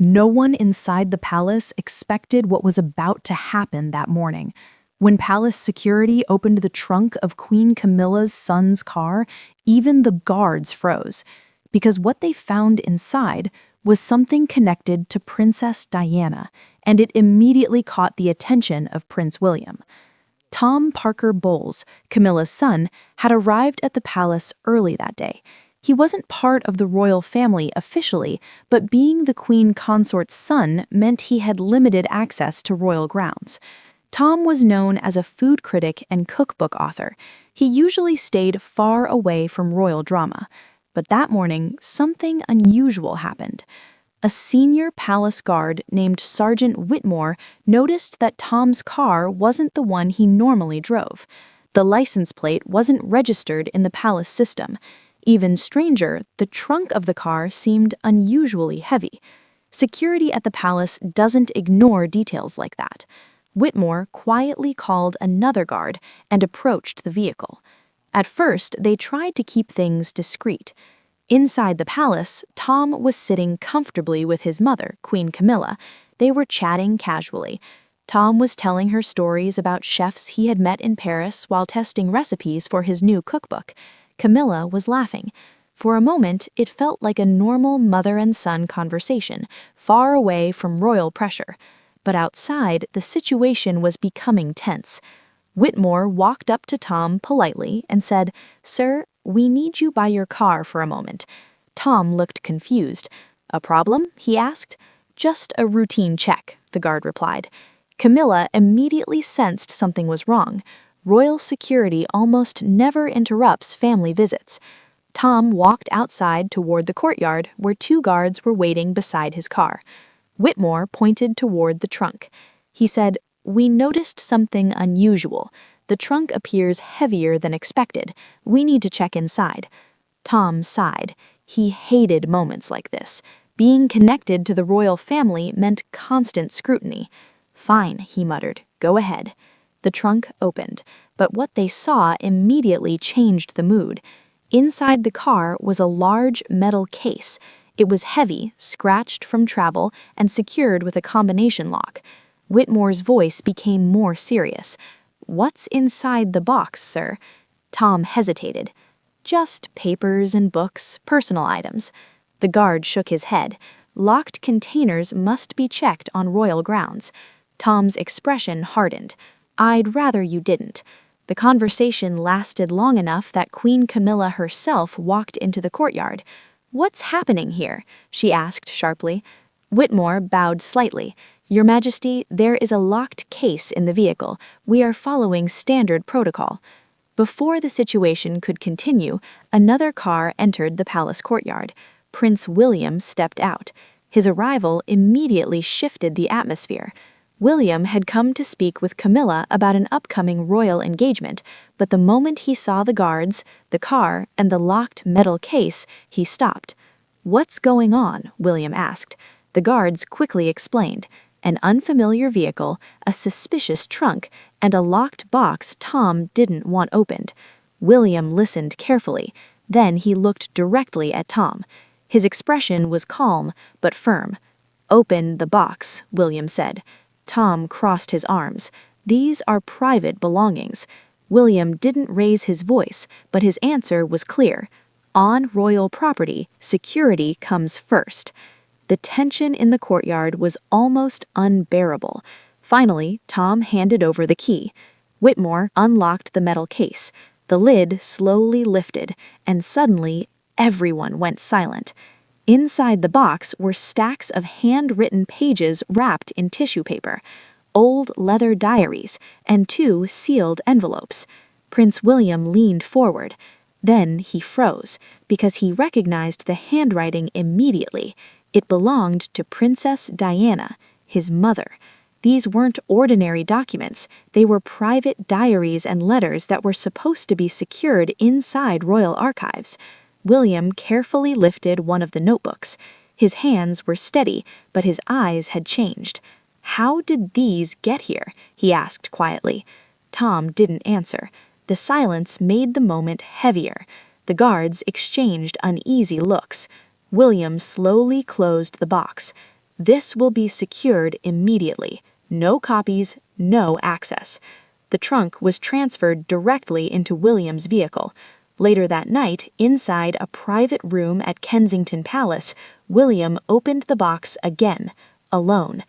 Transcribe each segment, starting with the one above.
No one inside the palace expected what was about to happen that morning. When palace security opened the trunk of Queen Camilla's son's car, even the guards froze, because what they found inside was something connected to Princess Diana, and it immediately caught the attention of Prince William. Tom Parker Bowles, Camilla's son, had arrived at the palace early that day. He wasn't part of the royal family officially, but being the queen consort's son meant he had limited access to royal grounds. Tom was known as a food critic and cookbook author. He usually stayed far away from royal drama. But that morning, something unusual happened. A senior palace guard named Sergeant Whitmore noticed that Tom's car wasn't the one he normally drove. The license plate wasn't registered in the palace system. Even stranger, the trunk of the car seemed unusually heavy. Security at the palace doesn't ignore details like that. Whitmore quietly called another guard and approached the vehicle. At first, they tried to keep things discreet. Inside the palace, Tom was sitting comfortably with his mother, Queen Camilla. They were chatting casually. Tom was telling her stories about chefs he had met in Paris while testing recipes for his new cookbook. Camilla was laughing. For a moment, it felt like a normal mother and son conversation, far away from royal pressure. But outside, the situation was becoming tense. Whitmore walked up to Tom politely and said, "Sir, we need you by your car for a moment." Tom looked confused. "A problem?" he asked. "Just a routine check," the guard replied. Camilla immediately sensed something was wrong. Royal security almost never interrupts family visits. Tom walked outside toward the courtyard where two guards were waiting beside his car. Whitmore pointed toward the trunk. He said, "We noticed something unusual. The trunk appears heavier than expected. We need to check inside." Tom sighed. He hated moments like this. Being connected to the royal family meant constant scrutiny. "Fine," he muttered. "Go ahead." The trunk opened, but what they saw immediately changed the mood. Inside the car was a large metal case. It was heavy, scratched from travel, and secured with a combination lock. Whitmore's voice became more serious. "What's inside the box, sir?" Tom hesitated. "Just papers and books, personal items." The guard shook his head. Locked containers must be checked on royal grounds. Tom's expression hardened. "I'd rather you didn't." The conversation lasted long enough that Queen Camilla herself walked into the courtyard. "What's happening here?" she asked sharply. Whitmore bowed slightly. "Your Majesty, there is a locked case in the vehicle. We are following standard protocol." Before the situation could continue, another car entered the palace courtyard. Prince William stepped out. His arrival immediately shifted the atmosphere. William had come to speak with Camilla about an upcoming royal engagement, but the moment he saw the guards, the car, and the locked metal case, he stopped. "What's going on?" William asked. The guards quickly explained. An unfamiliar vehicle, a suspicious trunk, and a locked box Tom didn't want opened. William listened carefully. Then he looked directly at Tom. His expression was calm, but firm. "Open the box," William said. Tom crossed his arms. "These are private belongings." William didn't raise his voice, but his answer was clear. On royal property, security comes first. The tension in the courtyard was almost unbearable. Finally, Tom handed over the key. Whitmore unlocked the metal case. The lid slowly lifted, and suddenly everyone went silent. Inside the box were stacks of handwritten pages wrapped in tissue paper, old leather diaries, and two sealed envelopes. Prince William leaned forward. Then he froze, because he recognized the handwriting immediately. It belonged to Princess Diana, his mother. These weren't ordinary documents. They were private diaries and letters that were supposed to be secured inside royal archives. William carefully lifted one of the notebooks. His hands were steady, but his eyes had changed. "How did these get here?" he asked quietly. Tom didn't answer. The silence made the moment heavier. The guards exchanged uneasy looks. William slowly closed the box. This will be secured immediately. No copies, no access. The trunk was transferred directly into William's vehicle. Later that night, inside a private room at Kensington Palace, William opened the box again, alone.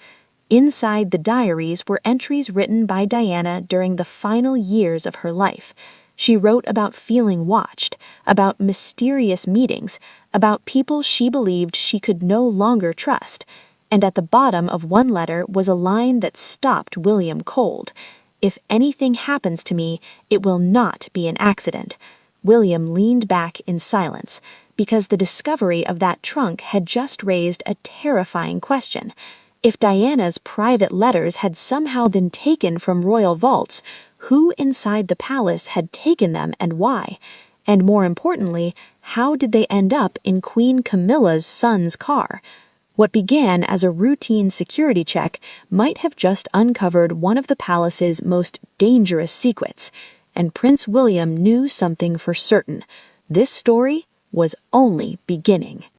Inside the diaries were entries written by Diana during the final years of her life. She wrote about feeling watched, about mysterious meetings, about people she believed she could no longer trust. And at the bottom of one letter was a line that stopped William cold. "If anything happens to me, it will not be an accident." William leaned back in silence, because the discovery of that trunk had just raised a terrifying question. If Diana's private letters had somehow been taken from royal vaults, who inside the palace had taken them and why? And more importantly, how did they end up in Queen Camilla's son's car? What began as a routine security check might have just uncovered one of the palace's most dangerous secrets, and Prince William knew something for certain. This story was only beginning.